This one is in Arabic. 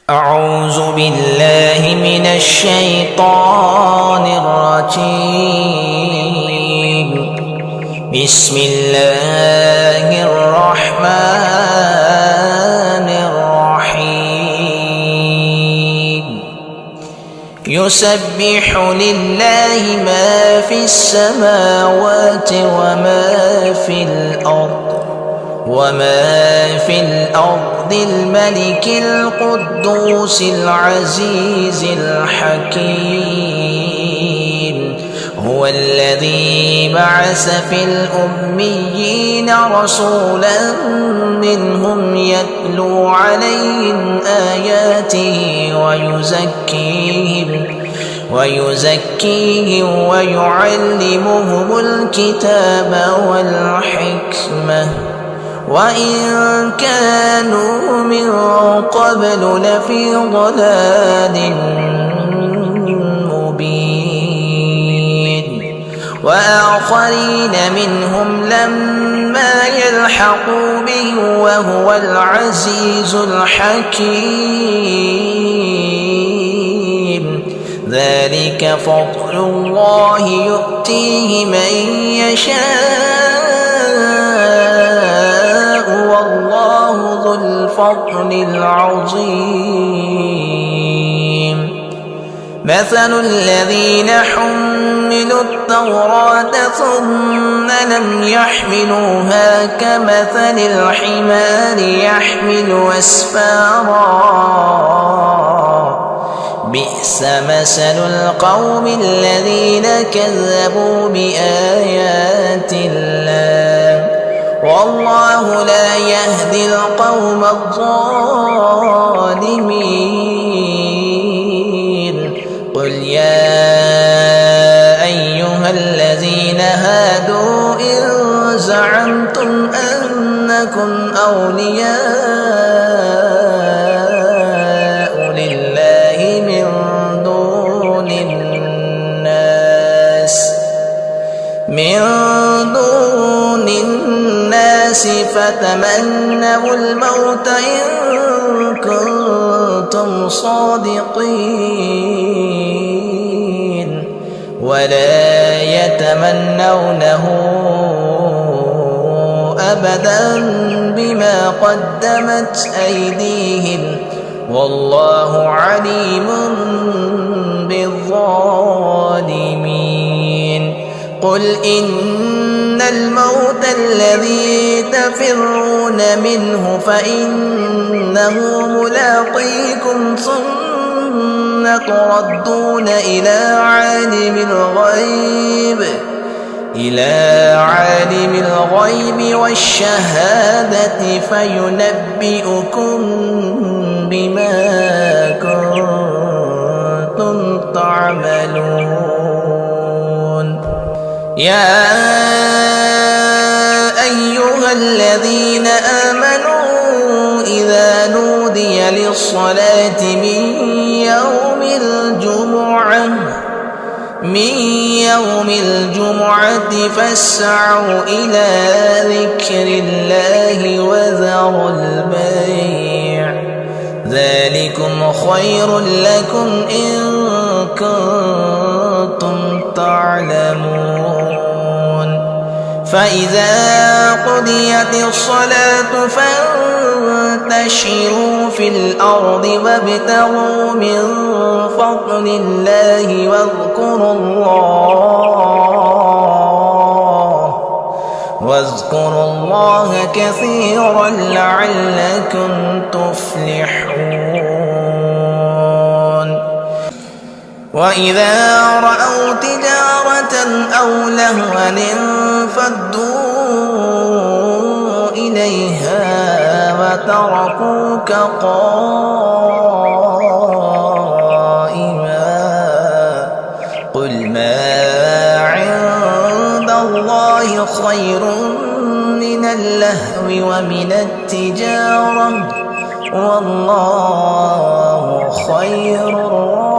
أعوذ بالله من الشيطان الرجيم. بسم الله الرحمن الرحيم. يسبح لله ما في السماوات وما في الأرض الملك القدوس العزيز الحكيم. هو الذي بعث في الأميين رسولا منهم يتلو عليهم آياته ويزكيهم ويعلمهم الكتاب والحكمة وإن كانوا من قبل لفي ضلال مبين. وآخرين منهم لما يلحقوا به وهو العزيز الحكيم. ذلك فضل الله يؤتيه من يشاء والله ذو الفضل العظيم. مثل الذين حملوا التوراة ثم لم يحملوها كمثل الحمار يحمل أسفارا. بئس مثل القوم الذين كذبوا بآيات الله والله لا يهدي القوم الظالمين. قل يا أيها الذين هادوا إن زعمتم أنكم أولياء لله من دون الناس فتمنوا الموت إن كنتم صادقين ولا يتمنونه أبدا بما قدمت أيديهم والله عليم بالظالمين. قل إن الموت الذي تفرون منه فإنه ملاقيكم ثم تردون إلى عالم الغيب والشهادة فينبئكم بما كنتم تعملون. يا أيها الذين آمنوا إذا نودي للصلاة من يوم الجمعة فاسعوا إلى ذكر الله وذروا البيع ذلكم خير لكم إن كنتم تعلمون. فإذا قضيت الصلاة فانتشروا في الأرض وابتغوا من فضل الله واذكروا الله كثيرا لعلكم تفلحون. وإذا رأوا تجارة أو لهوا انفضوا إليها وتركوك قائما. قل ما عند الله خير من اللهو ومن التجارة والله خير الرازقين.